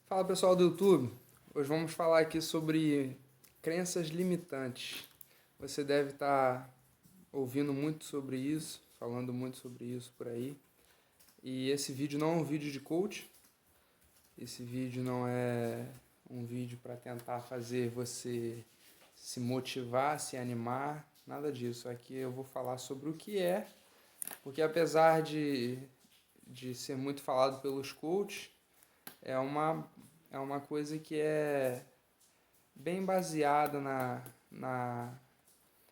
Fala pessoal do YouTube, hoje vamos falar aqui sobre crenças limitantes. Você deve estar ouvindo muito sobre isso, falando muito sobre isso por aí. E esse vídeo não é um vídeo de coach, esse vídeo não é um vídeo para tentar fazer você se motivar, se animar, nada disso. Aqui eu vou falar sobre o que é, porque apesar de ser muito falado pelos coaches, é uma, é uma coisa que é bem baseada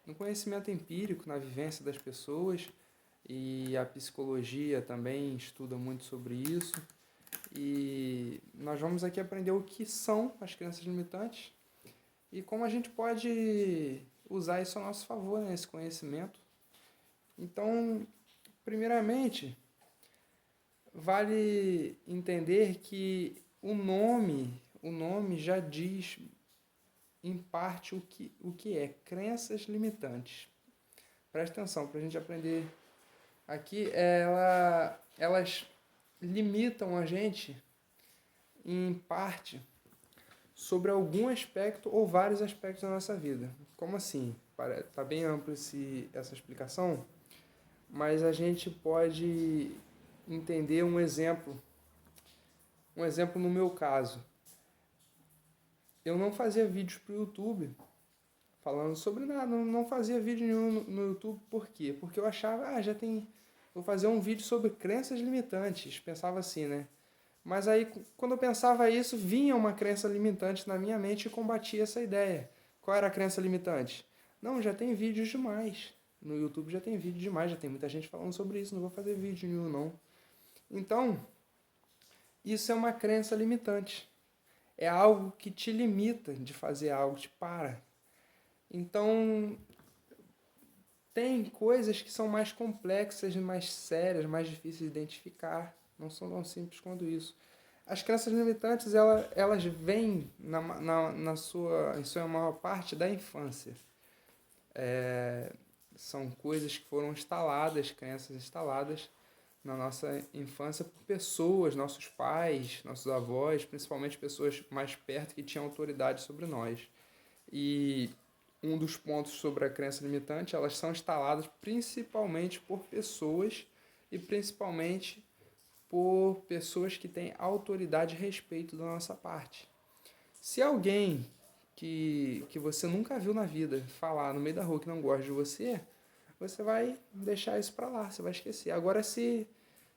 no conhecimento empírico, na vivência das pessoas, e a psicologia também estuda muito sobre isso. E nós vamos aqui aprender o que são as crenças limitantes e como a gente pode usar isso a nosso favor, né, esse conhecimento. Então, primeiramente, vale entender que o nome já diz em parte o que é crenças limitantes. Presta atenção para a gente aprender aqui. Elas limitam a gente em parte sobre algum aspecto ou vários aspectos da nossa vida. Como assim? Tá bem amplo essa explicação, mas a gente pode entender um exemplo. Um exemplo no meu caso. Eu não fazia vídeos para o YouTube falando sobre nada, não fazia vídeo nenhum no YouTube. Por quê? Porque eu achava, vou fazer um vídeo sobre crenças limitantes. Pensava assim, né? Mas aí, quando eu pensava isso, vinha uma crença limitante na minha mente e combatia essa ideia. Qual era a crença limitante? Não, já tem vídeos demais. No YouTube já tem vídeo demais, já tem muita gente falando sobre isso, não vou fazer vídeo nenhum, não. Então, isso é uma crença limitante. É algo que te limita de fazer algo, te para. Então, tem coisas que são mais complexas, mais sérias, mais difíceis de identificar. Não são tão simples quanto isso. As crenças limitantes, elas vêm em sua maior parte da infância. São coisas que foram instaladas, crenças instaladas na nossa infância por pessoas, nossos pais, nossos avós, principalmente pessoas mais perto que tinham autoridade sobre nós. E um dos pontos sobre a crença limitante, elas são instaladas principalmente por pessoas e principalmente por pessoas que têm autoridade e respeito da nossa parte. Se alguém que você nunca viu na vida falar no meio da rua que não gosta de você, você vai deixar isso pra lá, você vai esquecer. Agora, se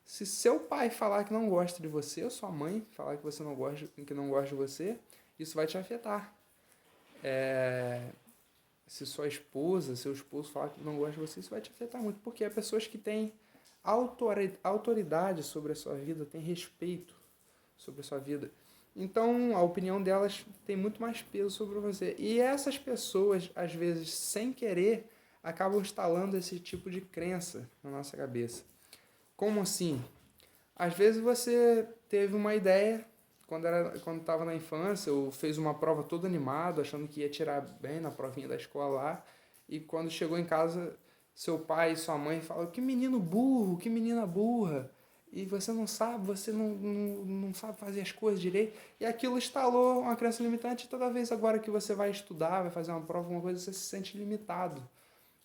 seu pai falar que não gosta de você, ou sua mãe falar que você que não gosta de você, isso vai te afetar. Se sua esposa, seu esposo falar que não gosta de você, isso vai te afetar muito, porque é pessoas que têm autoridade sobre a sua vida, têm respeito sobre a sua vida. Então, a opinião delas tem muito mais peso sobre você. E essas pessoas, às vezes, sem querer, acabam instalando esse tipo de crença na nossa cabeça. Como assim? Às vezes você teve uma ideia quando estava na infância, ou fez uma prova todo animado, achando que ia tirar bem na provinha da escola lá, e quando chegou em casa, seu pai e sua mãe falam: que menino burro, que menina burra, e você não sabe fazer as coisas direito, e aquilo instalou uma crença limitante, e toda vez agora que você vai estudar, vai fazer uma prova, alguma coisa, você se sente limitado.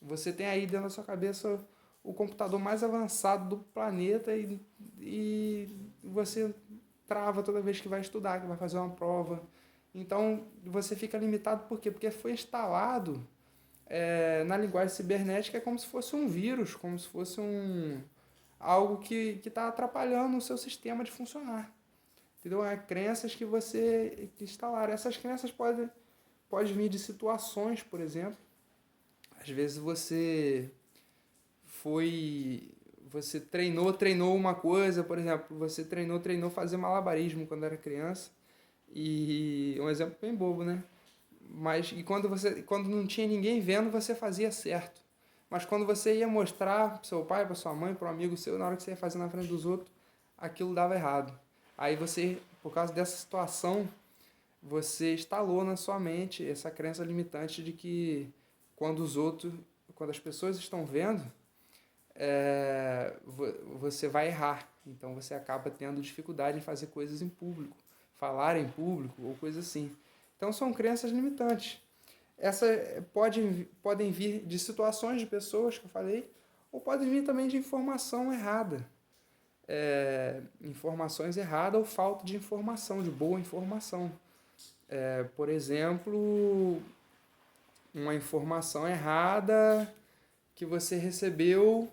Você tem aí dentro da sua cabeça o computador mais avançado do planeta e você trava toda vez que vai estudar, que vai fazer uma prova. Então você fica limitado por quê? Porque foi instalado na linguagem cibernética, é como se fosse um vírus, como se fosse algo que está atrapalhando o seu sistema de funcionar. Entendeu? É crenças que você que instalaram. Essas crenças podem vir de situações, por exemplo. Às vezes foi você treinou uma coisa, por exemplo, você treinou fazer malabarismo quando era criança. E um exemplo bem bobo, né? Mas e quando não tinha ninguém vendo, você fazia certo. Mas quando você ia mostrar pro seu pai, para sua mãe, para um amigo seu, na hora que você ia fazer na frente dos outros, aquilo dava errado. Aí você, por causa dessa situação, você instalou na sua mente essa crença limitante de que quando os outros, quando as pessoas estão vendo, você vai errar. Então você acaba tendo dificuldade em fazer coisas em público, falar em público ou coisa assim. Então são crenças limitantes. Essas podem vir de situações de pessoas que eu falei, ou podem vir também de informação errada. Informações erradas ou falta de informação, de boa informação. Por exemplo, uma informação errada que você recebeu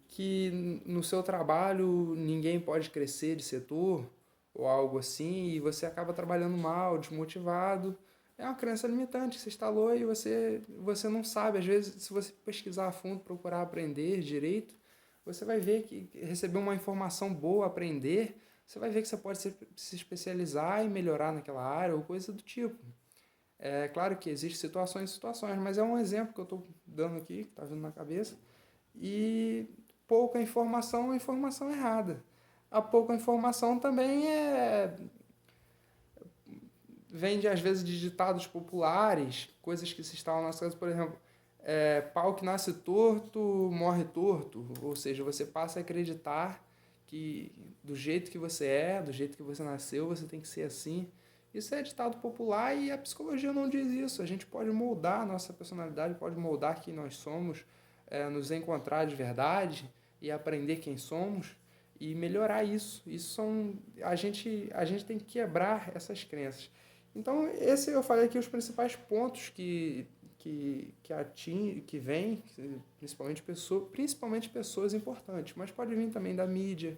que no seu trabalho ninguém pode crescer de setor ou algo assim e você acaba trabalhando mal, desmotivado. É uma crença limitante, você instalou e você não sabe. Às vezes, se você pesquisar a fundo, procurar aprender direito, você vai ver que receber uma informação boa, aprender, você vai ver que você pode se especializar e melhorar naquela área ou coisa do tipo. É claro que existem situações e situações, mas é um exemplo que eu estou dando aqui, que está vindo na cabeça. E pouca informação é informação errada. A pouca informação também vem às vezes de ditados populares, coisas que se instalam nas casas, por exemplo, pau que nasce torto, morre torto. Ou seja, você passa a acreditar que do jeito que você é, do jeito que você nasceu, você tem que ser assim. Isso é ditado popular e a psicologia não diz isso. A gente pode moldar a nossa personalidade, pode moldar quem nós somos, nos encontrar de verdade e aprender quem somos e melhorar isso. A gente tem que quebrar essas crenças. Então, esse eu falei aqui os principais pontos que vêm, principalmente pessoas importantes, mas pode vir também da mídia,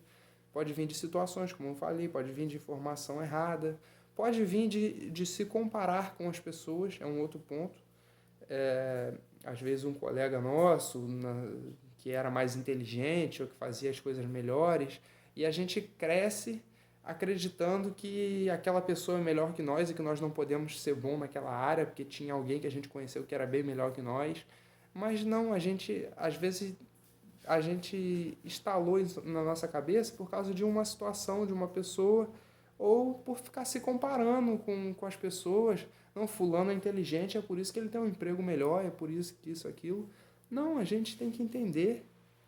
pode vir de situações, como eu falei, pode vir de informação errada, pode vir de se comparar com as pessoas, é um outro ponto. Às vezes um colega nosso, que era mais inteligente ou que fazia as coisas melhores, e a gente cresce acreditando que aquela pessoa é melhor que nós e que nós não podemos ser bom naquela área porque tinha alguém que a gente conheceu que era bem melhor que nós. Mas não, às vezes, a gente instalou isso na nossa cabeça por causa de uma situação, de uma pessoa, ou por ficar se comparando com as pessoas. Não, fulano é inteligente, é por isso que ele tem um emprego melhor, é por isso que isso, aquilo. Não, a gente tem que entender.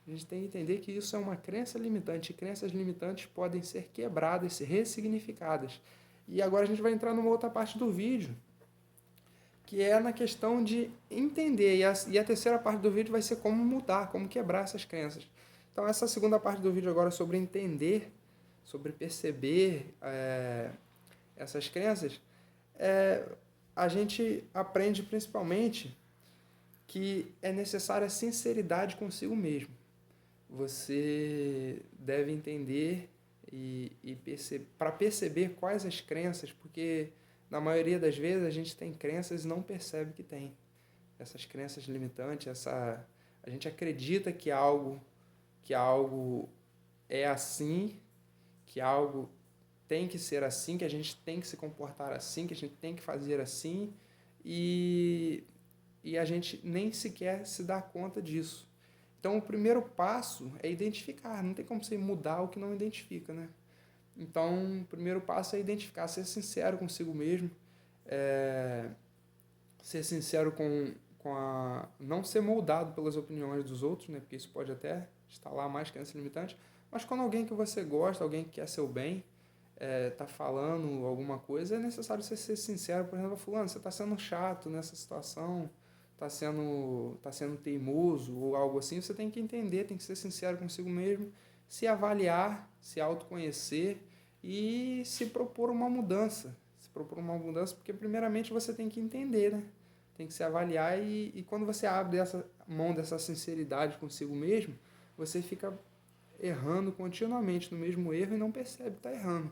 A gente tem que entender que isso é uma crença limitante. E crenças limitantes podem ser quebradas, ser ressignificadas. E agora a gente vai entrar numa outra parte do vídeo, que é na questão de entender. E a terceira parte do vídeo vai ser como mudar, como quebrar essas crenças. Então, essa segunda parte do vídeo agora é sobre entender, sobre perceber essas crenças. A gente aprende principalmente que é necessária sinceridade consigo mesmo. Você deve entender para perceber quais as crenças, porque na maioria das vezes a gente tem crenças e não percebe que tem. Essas crenças limitantes, a gente acredita que algo é assim, que algo tem que ser assim, que a gente tem que se comportar assim, que a gente tem que fazer assim, e a gente nem sequer se dá conta disso. Então, o primeiro passo é identificar. Não tem como você mudar o que não identifica, né? Então, o primeiro passo é identificar, ser sincero consigo mesmo, ser sincero não ser moldado pelas opiniões dos outros, né? Porque isso pode até instalar mais crença limitante. Mas quando alguém que você gosta, alguém que quer seu bem, tá falando alguma coisa, é necessário você ser sincero. Por exemplo, fulano, você está sendo chato nessa situação, está sendo teimoso ou algo assim. Você tem que entender, tem que ser sincero consigo mesmo, se avaliar, se autoconhecer e se propor uma mudança. Se propor uma mudança, porque primeiramente você tem que entender, né? Tem que se avaliar e quando você abre essa mão dessa sinceridade consigo mesmo, você fica errando continuamente no mesmo erro e não percebe que está errando.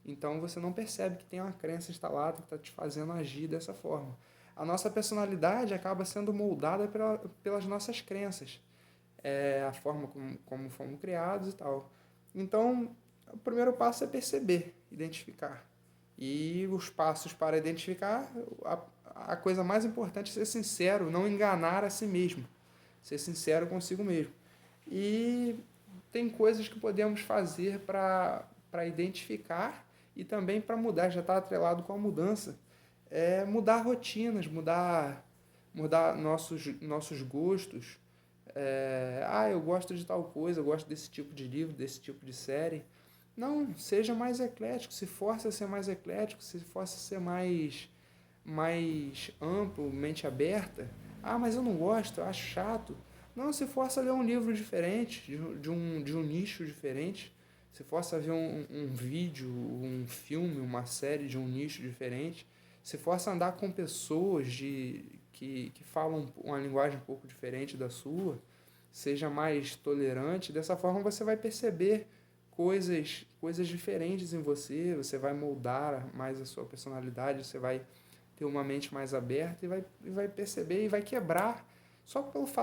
Então você não percebe que tem uma crença instalada que está te fazendo agir dessa forma. A nossa personalidade acaba sendo moldada pelas nossas crenças, a forma como fomos criados e tal. Então, o primeiro passo é perceber, identificar. E os passos para identificar, a coisa mais importante é ser sincero, não enganar a si mesmo. Ser sincero consigo mesmo. E tem coisas que podemos fazer para identificar e também para mudar, já está atrelado com a mudança. Mudar rotinas, mudar nossos gostos. Eu gosto de tal coisa, eu gosto desse tipo de livro, desse tipo de série. Não, seja mais eclético, se force a ser mais eclético, se force a ser mais amplo, mente aberta. Ah, mas eu não gosto, eu acho chato. Não, se força a ler um livro diferente, de um nicho diferente. Se força a ver um vídeo, um filme, uma série de um nicho diferente. Se força a andar com pessoas que falam uma linguagem um pouco diferente da sua. Seja mais tolerante. Dessa forma você vai perceber coisas diferentes em você. Você vai moldar mais a sua personalidade. Você vai ter uma mente mais aberta e vai perceber e vai quebrar só pelo fato